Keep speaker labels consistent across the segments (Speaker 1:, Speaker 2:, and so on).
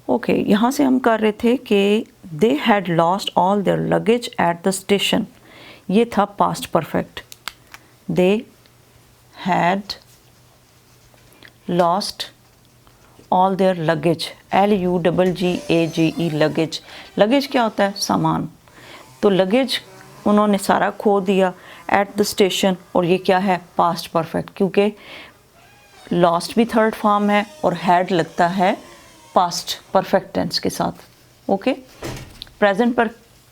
Speaker 1: Okay, यहाँ से हम कर रहे थे कि they had lost all their luggage at the station. ये था past perfect. They had lost all their luggage, LUGGAGE, luggage. Luggage क्या होता है? सामान। तो लगेज उन्होंने सारा खो दिया एट द स्टेशन, और ये क्या है? पास्ट परफेक्ट, क्योंकि लॉस्ट भी थर्ड फॉर्म है और हैड लगता है पास्ट परफेक्ट टेंस के साथ। ओके, प्रेजेंट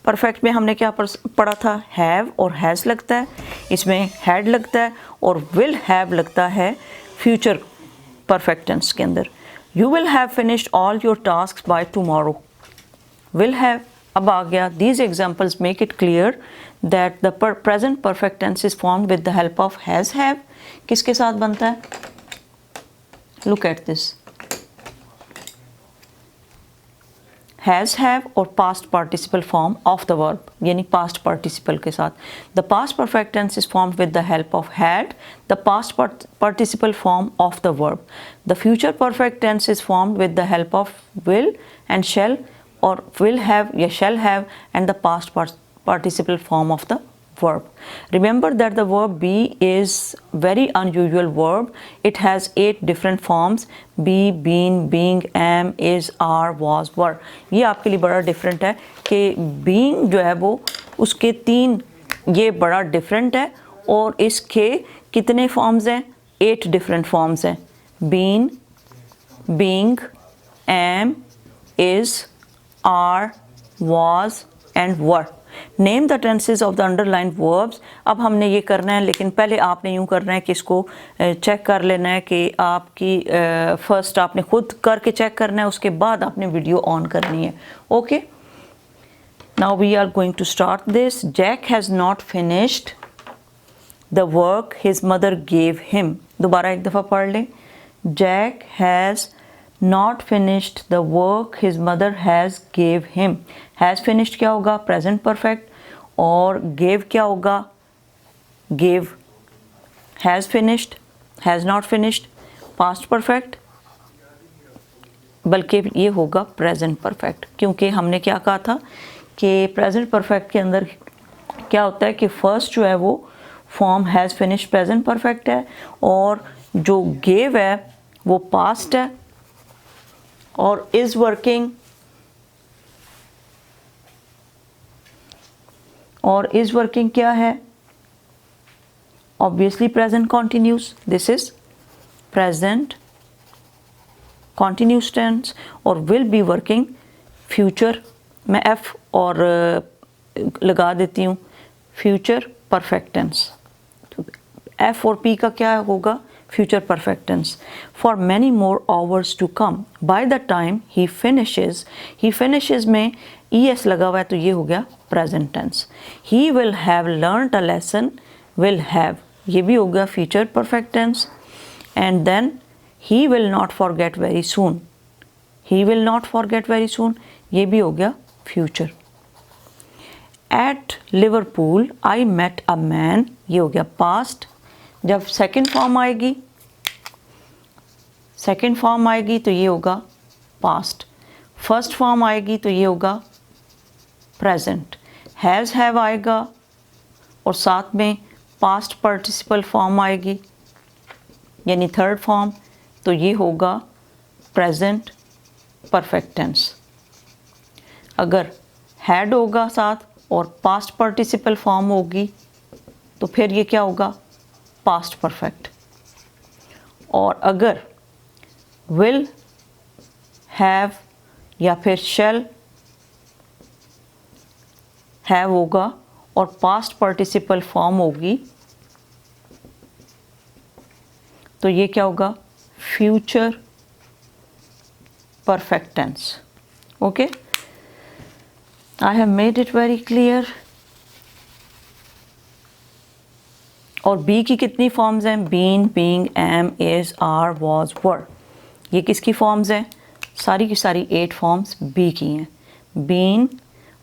Speaker 1: परफेक्ट में हमने क्या पढ़ा था? हैव और हैज़ लगता है, इसमें हैड लगता है और विल हैव लगता है फ्यूचर परफेक्ट टेंस के अंदर। You will have finished all your task by tomorrow. Will have अब आ गया। These examples make it clear that the present perfect tense is formed with the help of has have. किसके साथ बनता है? Look at this, has have और past participle form of the verb, यानी past participle के साथ। The past perfect tense is formed with the help of had, the past participle form of the verb. The future perfect tense is formed with the help of will and shall, और will have या shall have and the past participle form of the verb. Remember that the verb be is very unusual verb. It has 8 different forms: be, been, being, am, is, are, was, were. ये आपके लिए बड़ा different है कि being जो है वो उसके 3 ये बड़ा different है, और इसके कितने forms हैं? 8 different forms हैं: been, being, am, is, are, was and were. Name the tenses of the underline verbs. अब हमने ये करना है, लेकिन पहले आपने यूँ करना है कि इसको चेक कर लेना है कि आपकी फर्स्ट आपने खुद करके चेक करना है, उसके बाद आपने वीडियो ऑन करनी है। Okay, now we are going to start this. Jack has not finished the work his mother gave him. दोबारा एक दफ़ा पढ़ लें। Jack has not finished the work his mother has gave him. has finished क्या होगा? present perfect, और gave क्या होगा? gave. has finished, has not finished, past perfect, बल्कि ये होगा present perfect, क्योंकि हमने क्या कहा था कि present perfect के अंदर क्या होता है कि first जो है वो form has finished present perfect है, और जो gave है वो past है, और is working और is working क्या है? obviously present continuous. this is present continuous tense, और will be working future। मैं F और लगा देती हूँ, future perfect tense। तो F और P का क्या होगा? future perfect tense। for many more hours to come, by the time he finishes में es लगा हुआ है, तो ये हो गया present tense। he will have learnt a lesson, will have ये भी हो गया future perfect tense। and then he will not forget very soon, he will not forget very soon ये भी हो गया future। at Liverpool I met a man ये हो गया past। जब सेकेंड फॉर्म आएगी तो ये होगा पास्ट, फर्स्ट फॉर्म आएगी तो ये होगा प्रेजेंट, हैज़ हैव आएगा और साथ में पास्ट पार्टिसिपल फॉर्म आएगी यानी थर्ड फॉर्म, तो ये होगा प्रेजेंट परफेक्ट टेंस। अगर हैड होगा साथ और पास्ट पार्टिसिपल फॉर्म होगी तो फिर ये क्या होगा? Past perfect. और अगर विल हैव या फिर शैल हैव होगा और पास्ट पार्टिसिपल फॉर्म होगी तो ये क्या होगा? Future perfect tense. Okay, I have made it very clear. और बी की कितनी फॉर्म्स हैं? Been, being, am, is, are, was, were. ये किसकी फॉर्म्स हैं? सारी की सारी 8 फॉर्म्स बी की हैं। Been,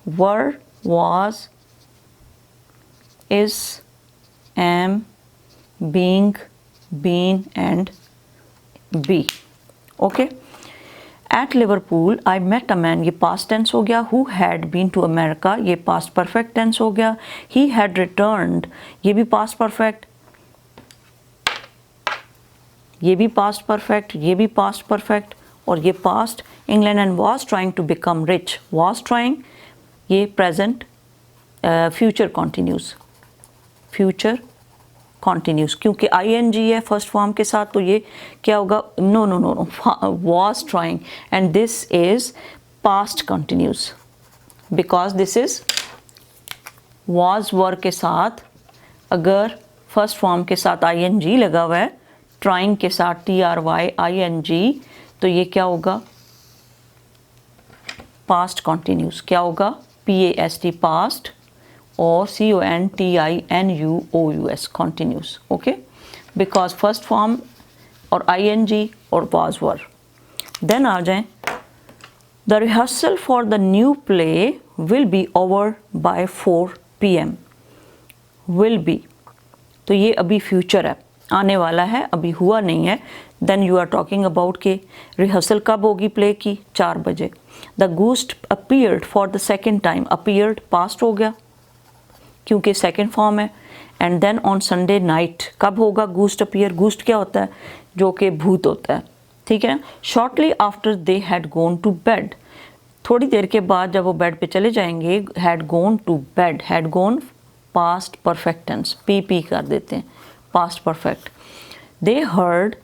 Speaker 1: were, was, is, am, being, been and be. Okay, at Liverpool I met a man, ये पास्ट टेंस हो गया. Who had been to America, ये पास्ट परफेक्ट टेंस हो गया. ही हैड रिटर्न्ड, ये भी पास्ट परफेक्ट, ये भी पास्ट परफेक्ट, ये भी पास्ट परफेक्ट, और ये past. England and was trying to become rich, was trying, ये present future continuous, future continuous, क्योंकि ing है फर्स्ट फॉर्म के साथ, तो ये क्या होगा, no no no no, was trying, and this is past continuous because this is was work के साथ अगर फर्स्ट फॉर्म के साथ ing लगा हुआ है, ट्राइंग के साथ trying, तो ये क्या होगा, पास्ट कॉन्टीन्यूस. क्या होगा, past पास्ट, और continuous continuous. Okay, because first form और ing और was were. देन आ जाएं, the rehearsal for the new play will be over by 4 PM. Will be, तो ये अभी फ्यूचर है, आने वाला है, अभी हुआ नहीं है. Then you are talking about के रिहर्सल कब होगी प्ले की, 4 बजे. The ghost appeared for the second time, appeared past हो गया क्योंकि सेकेंड फॉर्म है. And then on Sunday night, कब होगा गूस्ट अपीयर, गूस्ट क्या होता है, जो कि भूत होता है, ठीक है. Shortly after they had gone to bed, थोड़ी देर के बाद जब वो बेड पे चले जाएंगे. Had gone to bed, had gone past perfect tense, P कर देते हैं, past perfect. They heard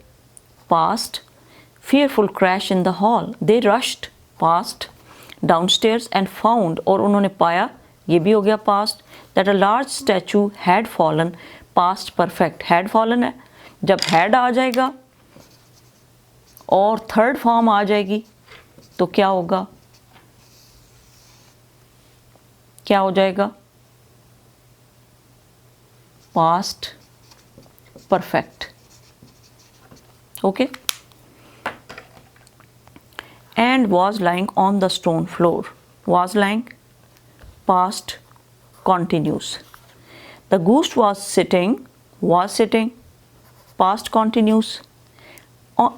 Speaker 1: past fearful crash in the hall. They rushed past downstairs and found, और उन्होंने पाया, ये भी हो गया past. that a large statue had fallen, past perfect. had fallen है, जब had आ जाएगा और थर्ड फॉर्म आ जाएगी तो क्या होगा, क्या हो जाएगा, past perfect. Okay. and was lying on the stone floor, was lying, past continuous. the ghost was sitting, past continuous,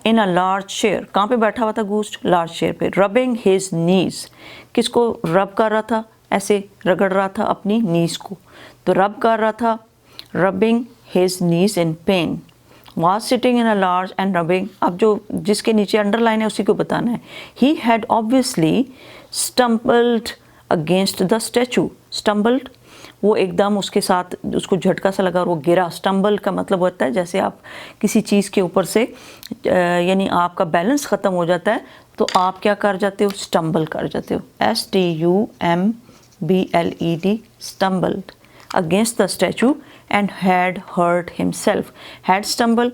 Speaker 1: in a large chair. कहाँ पे बैठा हुआ था ghost, large chair पे. rubbing his knees, किसको रब कर रहा था, ऐसे रगड़ रहा था अपनी knees को, तो रब कर रहा था, rubbing his knees in pain. was sitting in a large and rubbing, अब जो जिसके नीचे अंडरलाइन है उसी को बताना है. he had obviously stumbled against the statue. stumbled, वो एकदम उसके साथ उसको झटका सा लगा और वो गिरा. stumble का मतलब होता है जैसे आप किसी चीज़ के ऊपर से यानी आपका बैलेंस ख़त्म हो जाता है तो आप क्या कर जाते हो, stumble कर जाते हो. STUMBLED, stumbled against the statue and had hurt himself. had stumble,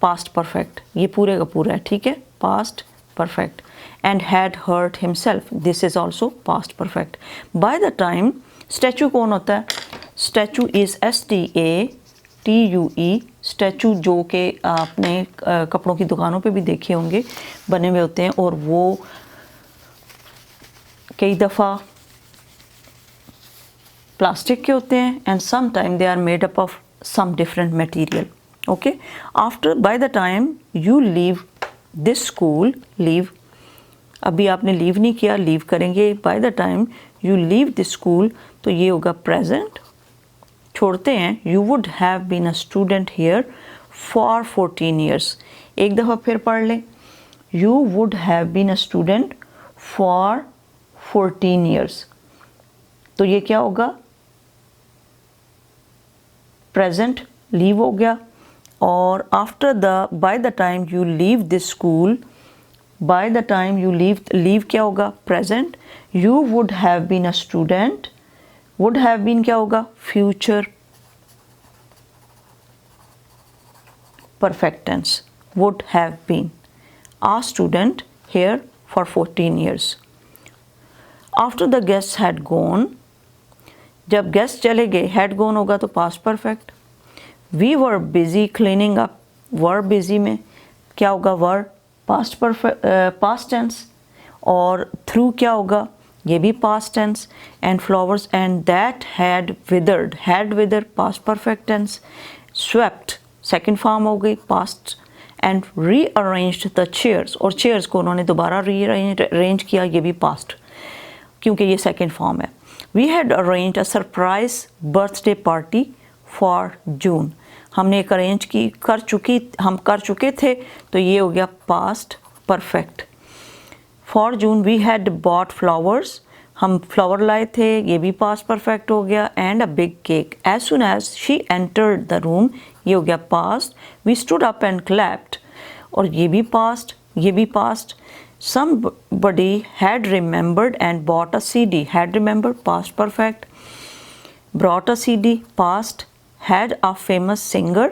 Speaker 1: past perfect, ये पूरे का पूरा है, ठीक है, past perfect. and had hurt himself, this is also past perfect. by the time, statue कौन होता है, statue is STATUE, statue जो कि आपने कपड़ों की दुकानों पे भी देखे होंगे, बने हुए होते हैं और वो कई दफ़ा प्लास्टिक के होते हैं and some time they are made up of some different material. Okay. After, by the time you leave this school, leave, अभी आपने लीव नहीं किया, लीव करेंगे. By the time you leave this school, तो ये होगा प्रेजेंट, छोड़ते हैं. You would have been a student here for 14 years. एक दफ़ा फिर पढ़ लें, you would have been a student for 14 years, तो ये क्या होगा, प्रेजेंट, लीव हो गया. और after the, by the time you leave this school, by the time you leave क्या होगा, present. You would have been a student, would have been क्या होगा, future perfect tense, would have been a student here for 14 years. After the guest had gone, जब guest चले गए, had gone होगा तो past perfect. We were busy cleaning up, were busy में क्या होगा, वर पास्ट परफेक्ट, पास्ट टेंस. और through क्या होगा, ये भी past tense. And flowers and that had withered past perfect tense. Swept second form हो गई, past. And rearranged the chairs, और चेयर्स को उन्होंने दोबारा रीअरेंज किया, ये भी पास्ट क्योंकि ये सेकेंड फॉर्म है। We had arranged a surprise birthday party for June, हमने एक अरेंज की हम कर चुके थे, तो ये हो गया past perfect. For June we had bought flowers, हम फ्लावर लाए थे, ये भी पास्ट परफेक्ट हो गया। And a big cake as soon as she entered the room, ये हो गया past. We stood up and clapped, और ये भी पास्ट, ये भी past. somebody had remembered and bought a CD, had remembered past perfect। brought a CD past। had a famous singer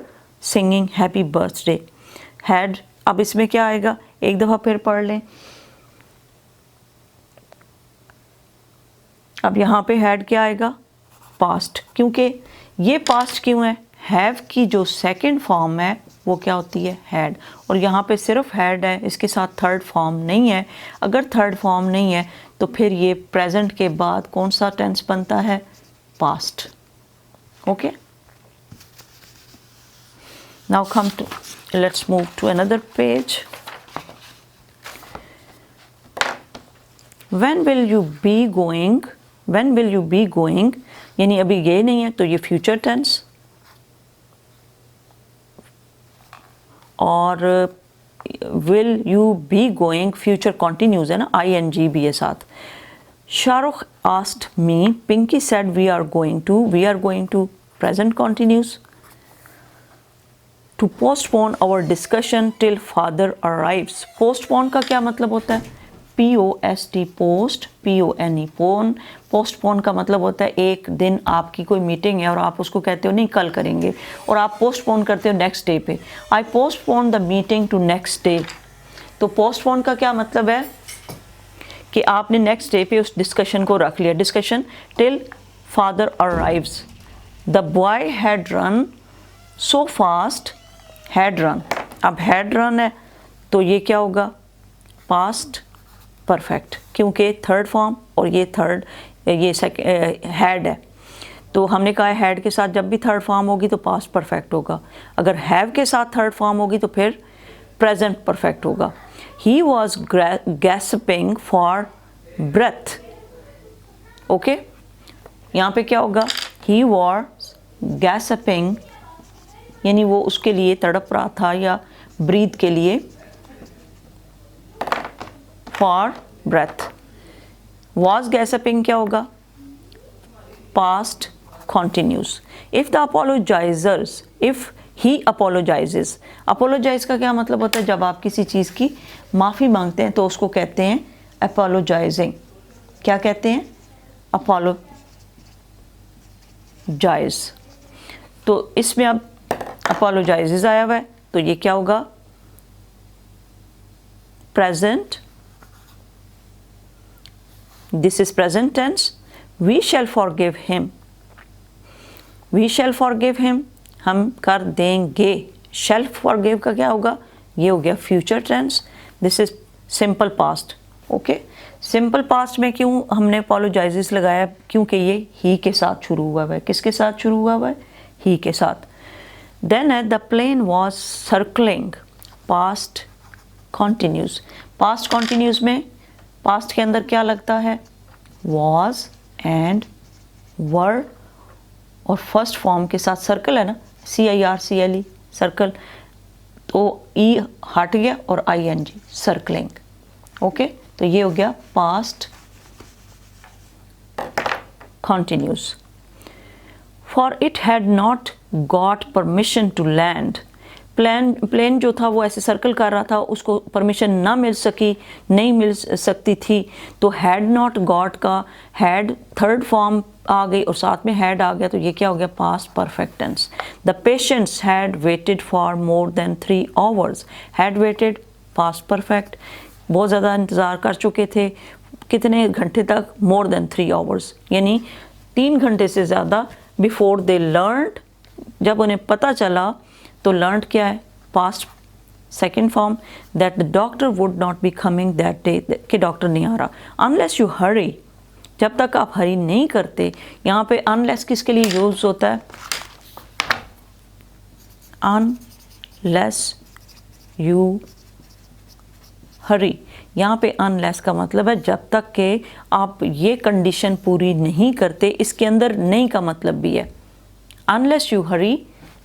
Speaker 1: singing happy birthday। had, अब इसमें क्या आएगा, एक दफ़ा फिर पढ़ लें। अब यहाँ पे had क्या आएगा, पास्ट, क्योंकि ये पास्ट क्यों है, हैव की जो सेकंड फॉर्म है वो क्या होती है, हैड, और यहाँ पे सिर्फ हैड है, इसके साथ थर्ड फॉर्म नहीं है। अगर थर्ड फॉर्म नहीं है तो फिर ये प्रेजेंट के बाद कौन सा टेंस बनता है, past. Okay, now come to, let's move to another page. When will you be going, when will you be going, यानी अभी गए नहीं है तो ये फ्यूचर टेंस, और will you be going future continuous है ना, ING भी है साथ। Shahrukh asked me, Pinky said we are going to present continuous. To postpone our discussion till father arrives, postpone का क्या मतलब होता है, POST पोस्ट, PONE पोन। पोस्टपोन का मतलब होता है एक दिन आपकी कोई मीटिंग है और आप उसको कहते हो नहीं कल करेंगे, और आप पोस्टपोन करते हो नेक्स्ट डे पे, I postpone the meeting to next day. तो पोस्टपोन का क्या मतलब है कि आपने नेक्स्ट डे पे उस डिस्कशन को रख लिया, discussion till father arrives. The boy had run so fast, had run, अब हैड रन है तो ये क्या होगा, पास्ट परफेक्ट, क्योंकि थर्ड फॉर्म और ये हैड है, तो हमने कहा हैड के साथ जब भी थर्ड फॉर्म होगी तो पास्ट परफेक्ट होगा, अगर हैव के साथ थर्ड फॉर्म होगी तो फिर प्रेजेंट परफेक्ट होगा। He was gasping for breath, okay, यहाँ पे क्या होगा, ही वॉज गैस्पिंग, यानी वो उसके लिए तड़प रहा था या ब्रीथ के लिए, फॉर ब्रेथ। वॉज गैसपिंग क्या होगा, past continuous. If the apologisers, if he apologises, apologise का क्या मतलब होता है, जब आप किसी चीज़ की माफ़ी मांगते हैं तो उसको कहते हैं अपोलोजाइजिंग। क्या कहते हैं, अपोलोजाइज। तो इसमें अब अपोलोजाइजेस आया हुआ है तो ये क्या होगा, present, this is present tense। we shall forgive him, we shall forgive him, हम कर देंगे। shall forgive का क्या होगा, ये हो गया future tense. this is simple past, okay. Simple past में क्यों हमने apologizes लगाया, क्योंकि ये ही के साथ शुरू हुआ है, किसके साथ शुरू हुआ है, ही के साथ। then the plane was circling, past continuous। past continuous में पास्ट के अंदर क्या लगता है, was and were, और फर्स्ट फॉर्म के साथ सर्कल है ना, CIRCLE सर्कल, तो ई हट गया और ING सर्कलिंग, ओके। तो ये हो गया past continuous. For it had not got permission to land, plane जो था वो ऐसे सर्कल कर रहा था, उसको परमिशन ना मिल सकती थी, तो हैड नॉट गॉट का हैड थर्ड फॉर्म आ गई और साथ में हैड आ गया, तो ये क्या हो गया, past perfect tense. The patients had waited for more than 3 hours, had waited past perfect, बहुत ज़्यादा इंतज़ार कर चुके थे, कितने घंटे तक, मोर देन 3 आवर्स, यानी 3 घंटे से ज़्यादा। बिफोर दे लर्नड, जब उन्हें पता चला, तो लर्नड क्या है, past second form, that the doctor would not be coming that day, कि डॉक्टर नहीं आ रहा। अनलेस यू हरी, जब तक आप हरी नहीं करते, यहाँ पे अनलेस किसके लिए यूज होता है, अनलेस you hurry, यहाँ पे unless का मतलब है जब तक कि आप ये कंडीशन पूरी नहीं करते, इसके अंदर नहीं का मतलब भी है। unless you hurry,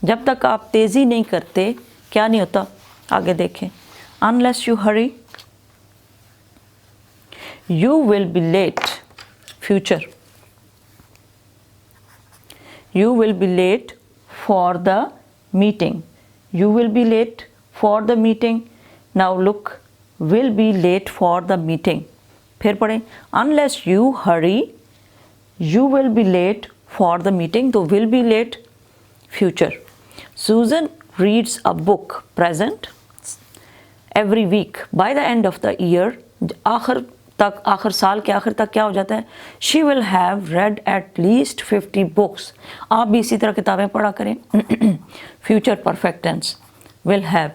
Speaker 1: जब तक आप तेज़ी नहीं करते क्या नहीं होता, आगे देखें। unless you hurry you will be late, future, you will be late for the meeting, you will be late for the meeting। now look, will be late for the meeting, फिर पढ़ें unless you hurry you will be late for the meeting, तो will be late future। Susan reads a book, present, every week, by the end of the year, आखिर साल के आखिर तक क्या हो जाता है, she will have read at least 50 books। आप भी इसी तरह किताबें पढ़ा करें। future perfect tense, will have,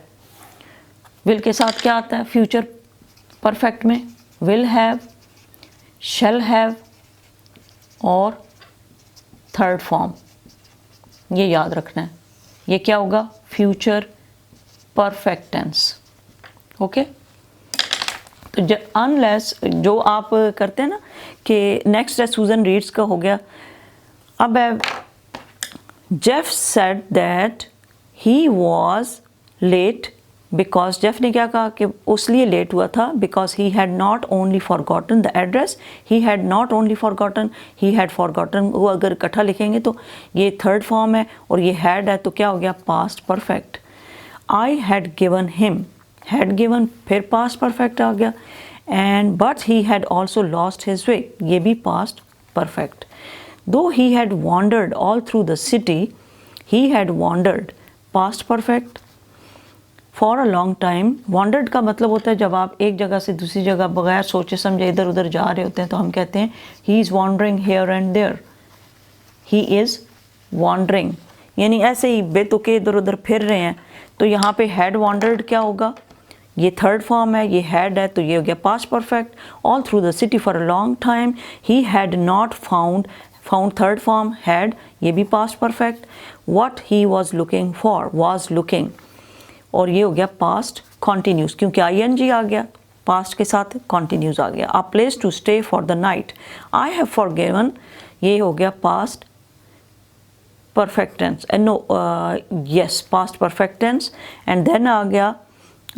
Speaker 1: will के साथ क्या आता है future perfect में, will have, shall have और थर्ड फॉर्म, ये याद रखना है। ये क्या होगा, फ्यूचर परफेक्ट टेंस। ओके, तो अनलेस जो आप करते हैं ना कि नेक्स्ट है सूजन रीड्स का हो गया। अब Jeff said that he was late because, Jeff ने क्या कहा कि उस लिए लेट हुआ था, because he had not only forgotten the address, he had not only forgotten, he had forgotten, वो अगर इकट्ठा लिखेंगे तो ये थर्ड फॉर्म है और ये हैड है तो क्या हो गया, past perfect. I had given him, had given फिर पास्ट परफेक्ट आ गया, and but he had also lost his way, ये भी पास्ट परफेक्ट। दो he had wandered all through the city, he had wandered, past perfect. For a long time, wandered का मतलब होता है जब आप एक जगह से दूसरी जगह बगैर सोचे समझे इधर उधर जा रहे होते हैं तो हम कहते हैं he is wondering here and there, he is wondering, यानी ऐसे ही बेतुके इधर उधर फिर रहे हैं। तो यहाँ पे हैड वॉन्डर्ड क्या होगा, ये थर्ड फॉर्म है, ये हैड है तो ये हो गया past perfect. All through the city for a long time, he had not found, found third form had, ये भी past perfect. What he was looking for, was looking, और ये हो गया पास्ट कॉन्टीन्यूस, क्योंकि ING आ गया पास्ट के साथ, कॉन्टीन्यूस आ गया। A place to stay for the night, I have forgiven, ये हो गया past perfect tense, yes past perfect tense. And then आ गया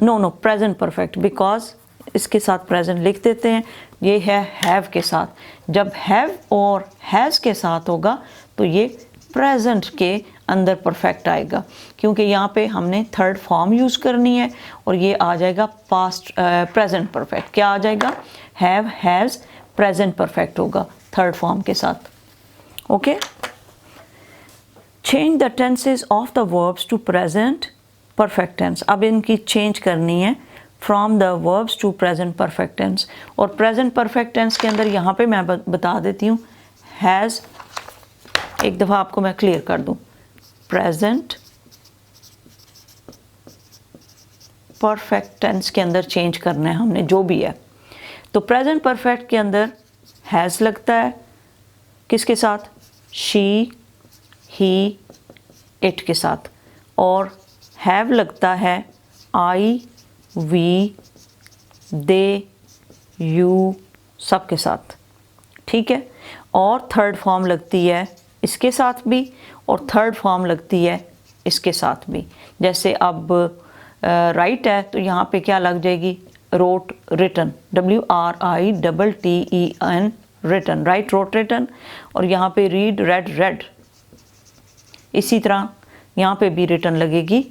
Speaker 1: नो प्रेजेंट परफेक्ट, बिकॉज इसके साथ प्रेजेंट लिख देते हैं, ये है हैव के साथ। जब हैव और हैज़ के साथ होगा तो ये प्रेजेंट के अंदर परफेक्ट आएगा, क्योंकि यहाँ पे हमने थर्ड फॉर्म यूज़ करनी है और ये आ जाएगा पास्ट प्रेजेंट परफेक्ट। क्या आ जाएगा, हैव हैज़ प्रेजेंट परफेक्ट होगा थर्ड फॉर्म के साथ। Okay, change the tenses of the verbs to present perfect tense, अब इनकी चेंज करनी है from the verbs to present perfect tense. और प्रेजेंट परफेक्ट टेंस के अंदर यहाँ पे मैं बता देती हूँ, हैज़, एक दफ़ा आपको मैं क्लियर कर दूँ, प्रेजेंट परफेक्ट टेंस के अंदर चेंज करना है हमने जो भी है। तो प्रेजेंट परफेक्ट के अंदर हैज़ लगता है किसके साथ, शी, ही, इट के साथ, और हैव लगता है आई, वी, दे, यू, सब के साथ, ठीक है। और थर्ड फॉर्म लगती है इसके साथ भी और थर्ड फॉर्म लगती है इसके साथ भी। जैसे अब राइट है तो यहाँ पे क्या लग जाएगी, wrote, written, WRITTEN, written, write, wrote, written. और यहाँ पे रीड, रेड, रेड, इसी तरह यहाँ पे भी रिटन लगेगी,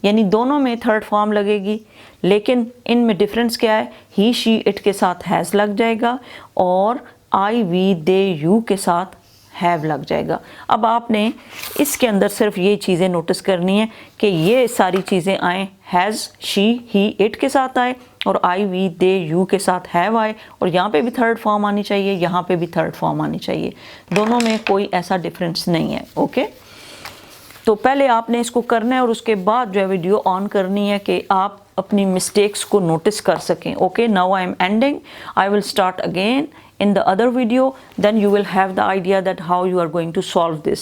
Speaker 1: यानी दोनों में थर्ड फॉर्म लगेगी। लेकिन इनमें डिफरेंस क्या है, ही, शी, इट के साथ हैज़ लग जाएगा और आई, वी, दे, यू के साथ हैव लग जाएगा। अब आपने इसके अंदर सिर्फ ये चीज़ें नोटिस करनी है कि ये सारी चीज़ें आए, हैज़, शी, ही, इट के साथ आए और आई, वी, दे, यू के साथ हैव आए, और यहाँ पे भी थर्ड फॉर्म आनी चाहिए, यहाँ पे भी थर्ड फॉर्म आनी चाहिए, दोनों में कोई ऐसा डिफरेंस नहीं है। ओके, तो पहले आपने इसको करना है और उसके बाद जो है वीडियो ऑन करनी है कि आप अपनी मिस्टेक्स को नोटिस कर सकें। Okay, now I am ending, I will start again in the other video, then you will have the idea that how you are going to solve this.